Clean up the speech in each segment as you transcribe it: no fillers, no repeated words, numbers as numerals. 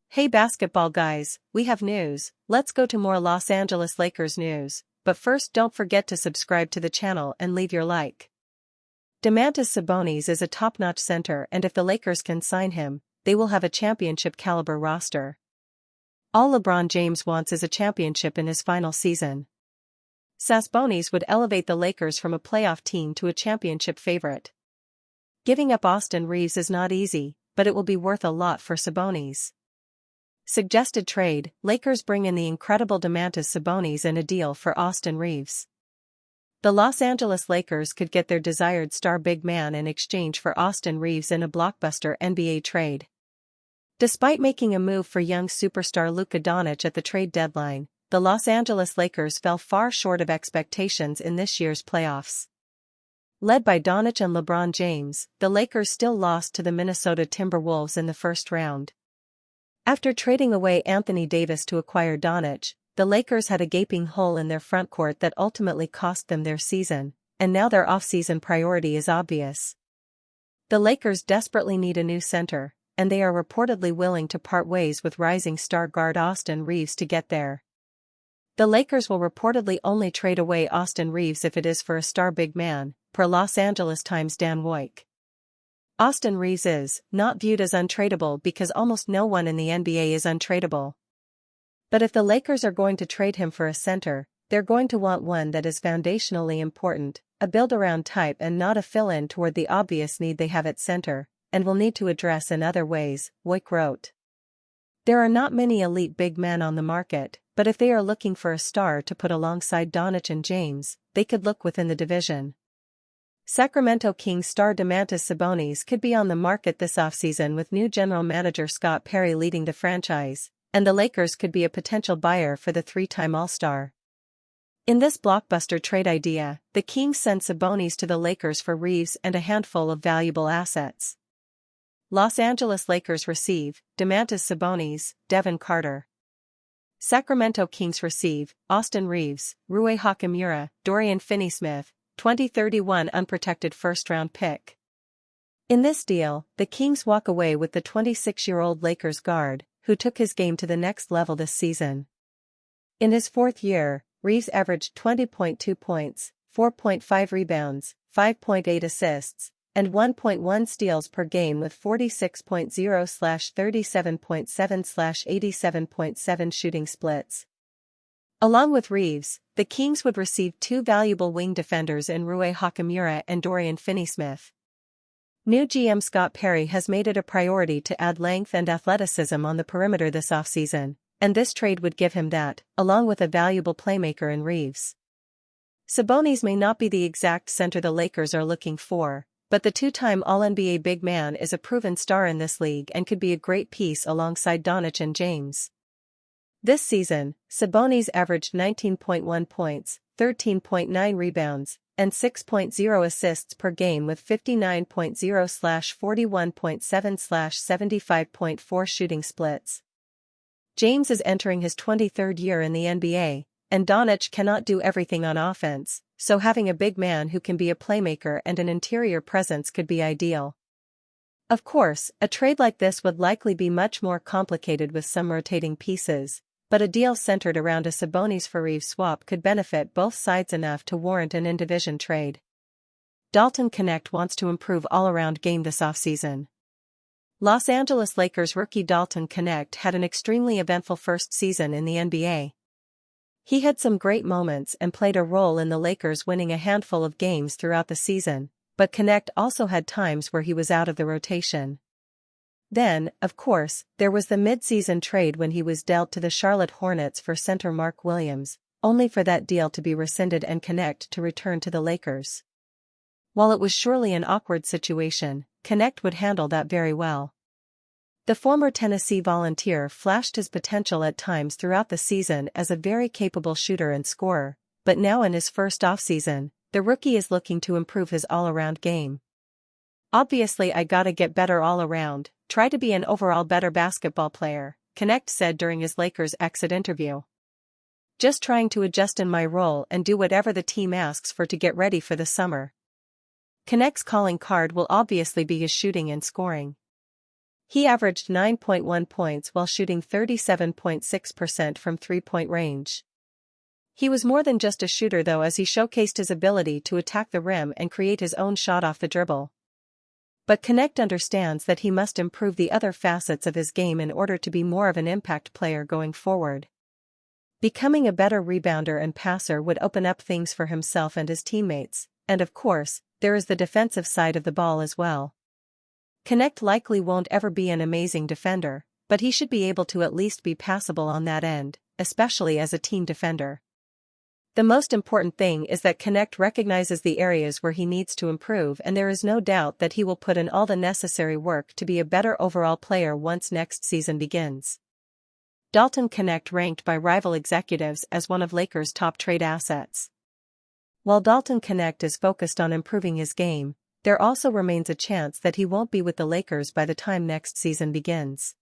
Hey basketball guys, we have news. Let's go to more Los Angeles Lakers news, but first don't forget to subscribe to the channel and leave your like. Domantas Sabonis is a top-notch center, and if the Lakers can sign him, they will have a championship-caliber roster. All LeBron James wants is a championship in his final season. Sabonis would elevate the Lakers from a playoff team to a championship favorite. Giving up Austin Reaves is not easy, but it will be worth a lot for Sabonis. Suggested trade: Lakers bring in the incredible Domantas Sabonis and a deal for Austin Reaves. The Los Angeles Lakers could get their desired star big man in exchange for Austin Reaves in a blockbuster NBA trade. Despite making a move for young superstar Luka Doncic at the trade deadline, the Los Angeles Lakers fell far short of expectations in this year's playoffs. Led by Doncic and LeBron James, the Lakers still lost to the Minnesota Timberwolves in the first round. After trading away Anthony Davis to acquire Doncic, the Lakers had a gaping hole in their frontcourt that ultimately cost them their season, and now their off-season priority is obvious. The Lakers desperately need a new center, and they are reportedly willing to part ways with rising star guard Austin Reaves to get there. The Lakers will reportedly only trade away Austin Reaves if it is for a star big man, per Los Angeles Times' Dan Woik. Austin Reaves is not viewed as untradeable because almost no one in the NBA is untradeable. But if the Lakers are going to trade him for a center, they're going to want one that is foundationally important, a build-around type and not a fill-in toward the obvious need they have at center, and will need to address in other ways, Woik wrote. There are not many elite big men on the market, but if they are looking for a star to put alongside Doncic and James, they could look within the division. Sacramento Kings star Domantas Sabonis could be on the market this offseason with new general manager Scott Perry leading the franchise, and the Lakers could be a potential buyer for the three-time All-Star. In this blockbuster trade idea, the Kings sent Sabonis to the Lakers for Reaves and a handful of valuable assets. Los Angeles Lakers receive Domantas Sabonis, Devin Carter. Sacramento Kings receive Austin Reaves, Rui Hachimura, Dorian Finney-Smith, 2031 unprotected first-round pick. In this deal, the Kings walk away with the 26-year-old Lakers guard, who took his game to the next level this season. In his fourth year, Reaves averaged 20.2 points, 4.5 rebounds, 5.8 assists, and 1.1 steals per game with 46.0/37.7/87.7 shooting splits. Along with Reaves, the Kings would receive two valuable wing defenders in Rui Hachimura and Dorian Finney-Smith. New GM Scott Perry has made it a priority to add length and athleticism on the perimeter this offseason, and this trade would give him that, along with a valuable playmaker in Reaves. Sabonis may not be the exact center the Lakers are looking for, but the two-time All-NBA big man is a proven star in this league and could be a great piece alongside Doncic and James. This season, Sabonis averaged 19.1 points, 13.9 rebounds, and 6.0 assists per game with 59.0/41.7/75.4 shooting splits. James is entering his 23rd year in the NBA, and Doncic cannot do everything on offense, so having a big man who can be a playmaker and an interior presence could be ideal. Of course, a trade like this would likely be much more complicated with some rotating pieces, but a deal centered around a Sabonis for Reaves swap could benefit both sides enough to warrant an in-division trade. Dalton Knecht wants to improve all-around game this offseason. Los Angeles Lakers rookie Dalton Knecht had an extremely eventful first season in the NBA. He had some great moments and played a role in the Lakers winning a handful of games throughout the season, but Knecht also had times where he was out of the rotation. Then, of course, there was the mid-season trade when he was dealt to the Charlotte Hornets for center Mark Williams, only for that deal to be rescinded and Knecht to return to the Lakers. While it was surely an awkward situation, Knecht would handle that very well. The former Tennessee Volunteer flashed his potential at times throughout the season as a very capable shooter and scorer, but now in his first offseason, the rookie is looking to improve his all-around game. "Obviously I gotta get better all around, try to be an overall better basketball player," Knecht said during his Lakers exit interview. "Just trying to adjust in my role and do whatever the team asks for to get ready for the summer." Connect's calling card will obviously be his shooting and scoring. He averaged 9.1 points while shooting 37.6% from three-point range. He was more than just a shooter though, as he showcased his ability to attack the rim and create his own shot off the dribble. But Connect understands that he must improve the other facets of his game in order to be more of an impact player going forward. Becoming a better rebounder and passer would open up things for himself and his teammates, and of course, there is the defensive side of the ball as well. Connect likely won't ever be an amazing defender, but he should be able to at least be passable on that end, especially as a team defender. The most important thing is that Connect recognizes the areas where he needs to improve, and there is no doubt that he will put in all the necessary work to be a better overall player once next season begins. Dalton Connect ranked by rival executives as one of Lakers' top trade assets. While Dalton Connect is focused on improving his game, there also remains a chance that he won't be with the Lakers by the time next season begins.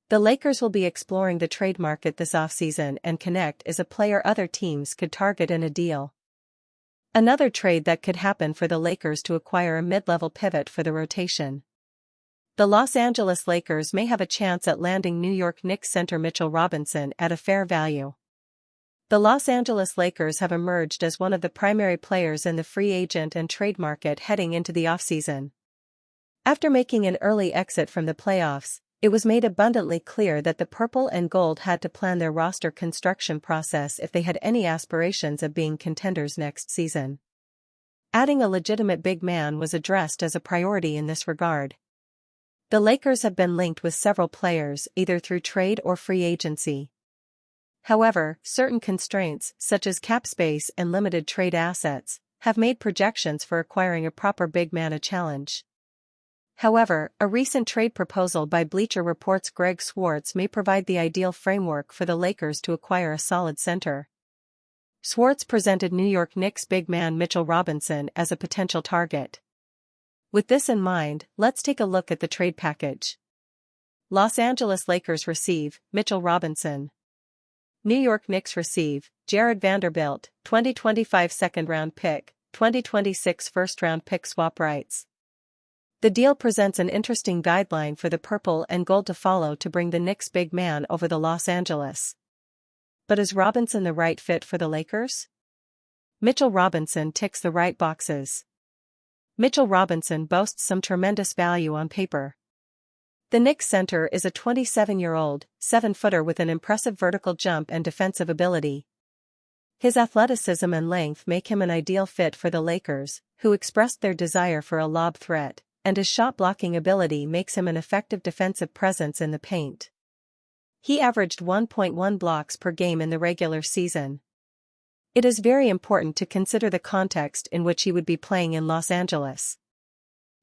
The Lakers will be exploring the trade market this offseason, and Connect is a player other teams could target in a deal. Another trade that could happen for the Lakers to acquire a mid-level pivot for the rotation. The Los Angeles Lakers may have a chance at landing New York Knicks center Mitchell Robinson at a fair value. The Los Angeles Lakers have emerged as one of the primary players in the free agent and trade market heading into the offseason. After making an early exit from the playoffs, it was made abundantly clear that the purple and gold had to plan their roster construction process if they had any aspirations of being contenders next season. Adding a legitimate big man was addressed as a priority in this regard. The Lakers have been linked with several players either through trade or free agency. However, certain constraints, such as cap space and limited trade assets, have made projections for acquiring a proper big man a challenge. However, a recent trade proposal by Bleacher Report's Greg Swartz may provide the ideal framework for the Lakers to acquire a solid center. Swartz presented New York Knicks big man Mitchell Robinson as a potential target. With this in mind, let's take a look at the trade package. Los Angeles Lakers receive Mitchell Robinson. New York Knicks receive Jared Vanderbilt, 2025 second-round pick, 2026 first-round pick swap rights. The deal presents an interesting guideline for the purple and gold to follow to bring the Knicks big man over the Los Angeles. But is Robinson the right fit for the Lakers? Mitchell Robinson ticks the right boxes. Mitchell Robinson boasts some tremendous value on paper. The Knicks center is a 27-year-old, 7-footer with an impressive vertical jump and defensive ability. His athleticism and length make him an ideal fit for the Lakers, who expressed their desire for a lob threat, and his shot-blocking ability makes him an effective defensive presence in the paint. He averaged 1.1 blocks per game in the regular season. It is very important to consider the context in which he would be playing in Los Angeles.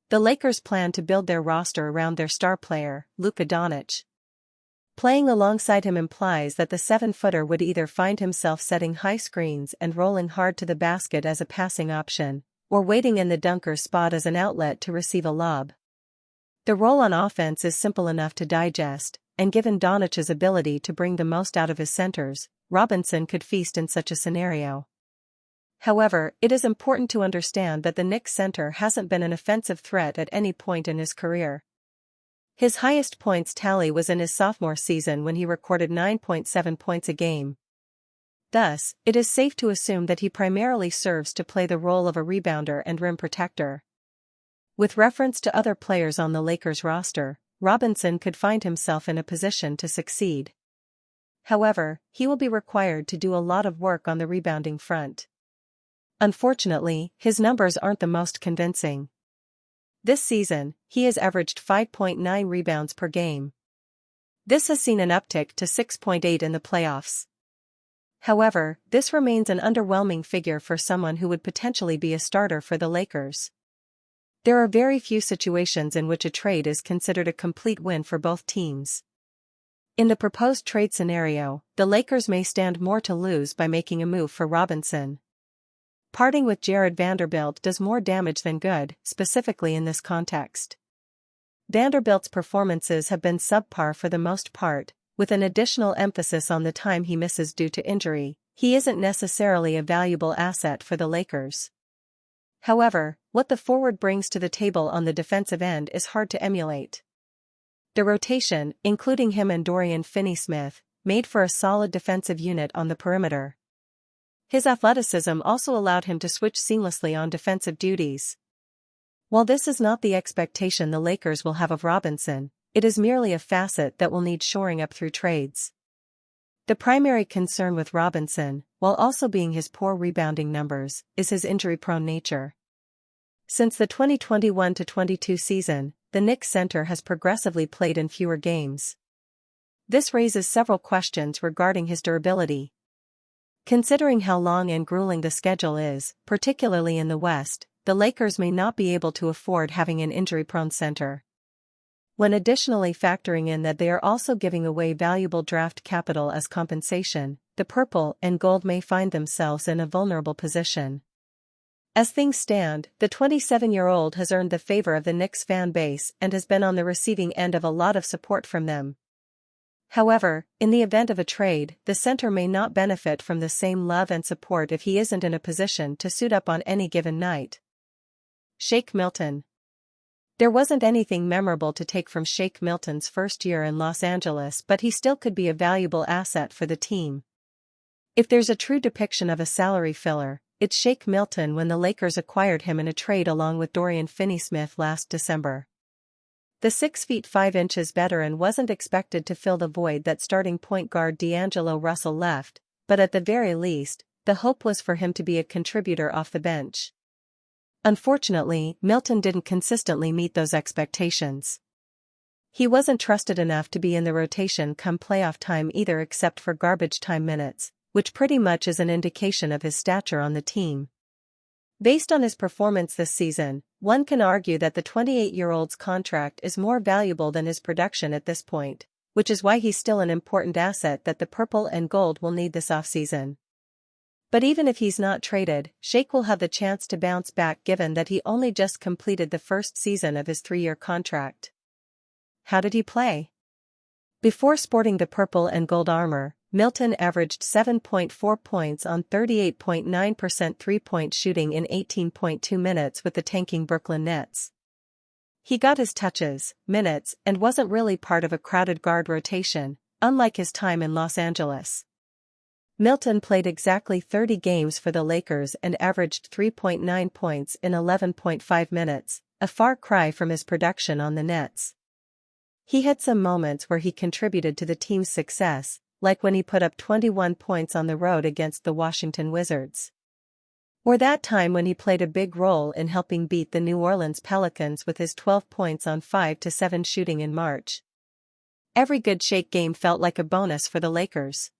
The Lakers plan to build their roster around their star player, Luka Doncic. Playing alongside him implies that the 7-footer would either find himself setting high screens and rolling hard to the basket as a passing option, or waiting in the dunker spot as an outlet to receive a lob. The role on offense is simple enough to digest, and given Doncic's ability to bring the most out of his centers, Robinson could feast in such a scenario. However, it is important to understand that the Knicks center hasn't been an offensive threat at any point in his career. His highest points tally was in his sophomore season when he recorded 9.7 points a game. Thus, it is safe to assume that he primarily serves to play the role of a rebounder and rim protector. With reference to other players on the Lakers roster, Robinson could find himself in a position to succeed. However, he will be required to do a lot of work on the rebounding front. Unfortunately, his numbers aren't the most convincing. This season, he has averaged 5.9 rebounds per game. This has seen an uptick to 6.8 in the playoffs. However, this remains an underwhelming figure for someone who would potentially be a starter for the Lakers. There are very few situations in which a trade is considered a complete win for both teams. In the proposed trade scenario, the Lakers may stand more to lose by making a move for Robinson. Parting with Jared Vanderbilt does more damage than good, specifically in this context. Vanderbilt's performances have been subpar for the most part, with an additional emphasis on the time he misses due to injury. He isn't necessarily a valuable asset for the Lakers. However, What the forward brings to the table on the defensive end is hard to emulate. The rotation, including him and Dorian Finney-Smith, made for a solid defensive unit on the perimeter. His athleticism also allowed him to switch seamlessly on defensive duties. While this is not the expectation the Lakers will have of Robinson, it is merely a facet that will need shoring up through trades. The primary concern with Robinson, while also being his poor rebounding numbers, is his injury-prone nature. Since the 2021-22 season, the Knicks center has progressively played in fewer games. This raises several questions regarding his durability. Considering how long and grueling the schedule is, particularly in the West, the Lakers may not be able to afford having an injury-prone center. When additionally factoring in that they are also giving away valuable draft capital as compensation, the purple and gold may find themselves in a vulnerable position. As things stand, the 27-year-old has earned the favor of the Knicks fan base and has been on the receiving end of a lot of support from them. However, in the event of a trade, the center may not benefit from the same love and support if he isn't in a position to suit up on any given night. Shake Milton. There wasn't anything memorable to take from Shake Milton's first year in Los Angeles, but he still could be a valuable asset for the team. If there's a true depiction of a salary filler, it's Shake Milton when the Lakers acquired him in a trade along with Dorian Finney-Smith last December. The 6'5" veteran wasn't expected to fill the void that starting point guard D'Angelo Russell left, but at the very least, the hope was for him to be a contributor off the bench. Unfortunately, Milton didn't consistently meet those expectations. He wasn't trusted enough to be in the rotation come playoff time either, except for garbage time minutes, which pretty much is an indication of his stature on the team. Based on his performance this season, one can argue that the 28-year-old's contract is more valuable than his production at this point, which is why he's still an important asset that the purple and gold will need this offseason. But even if he's not traded, Shake will have the chance to bounce back given that he only just completed the first season of his 3-year contract. How did he play? Before sporting the purple and gold armor, Milton averaged 7.4 points on 38.9% three-point shooting in 18.2 minutes with the tanking Brooklyn Nets. He got his touches, minutes, and wasn't really part of a crowded guard rotation, unlike his time in Los Angeles. Milton played exactly 30 games for the Lakers and averaged 3.9 points in 11.5 minutes, a far cry from his production on the Nets. He had some moments where he contributed to the team's success, like when he put up 21 points on the road against the Washington Wizards. Or that time when he played a big role in helping beat the New Orleans Pelicans with his 12 points on 5-7 shooting in March. Every good Shake game felt like a bonus for the Lakers.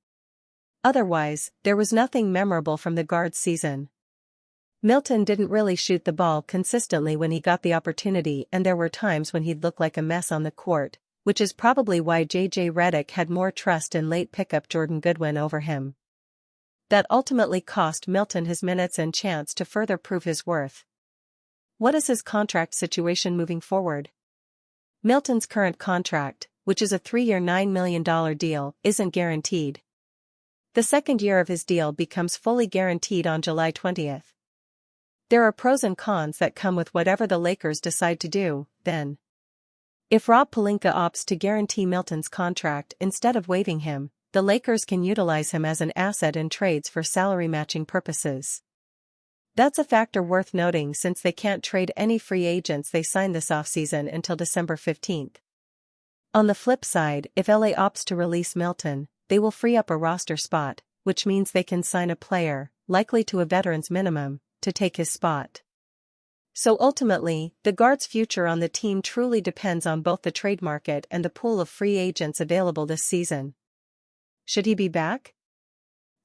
Otherwise, there was nothing memorable from the guard's season. Milton didn't really shoot the ball consistently when he got the opportunity, and there were times when he'd look like a mess on the court, which is probably why J.J. Redick had more trust in late pickup Jordan Goodwin over him. That ultimately cost Milton his minutes and chance to further prove his worth. What is his contract situation moving forward? Milton's current contract, which is a 3-year $9 million deal, isn't guaranteed. The second year of his deal becomes fully guaranteed on July 20th. There are pros and cons that come with whatever the Lakers decide to do, then. If Rob Pelinka opts to guarantee Milton's contract instead of waiving him, the Lakers can utilize him as an asset in trades for salary matching purposes. That's a factor worth noting since they can't trade any free agents they sign this offseason until December 15th. On the flip side, if LA opts to release Milton, they will free up a roster spot, which means they can sign a player, likely to a veteran's minimum, to take his spot. So ultimately, the guard's future on the team truly depends on both the trade market and the pool of free agents available this season. Should he be back?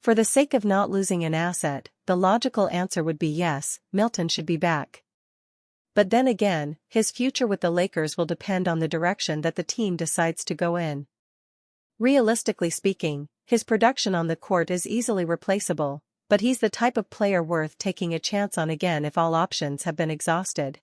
For the sake of not losing an asset, the logical answer would be yes, Milton should be back. But then again, his future with the Lakers will depend on the direction that the team decides to go in. Realistically speaking, his production on the court is easily replaceable, but he's the type of player worth taking a chance on again if all options have been exhausted.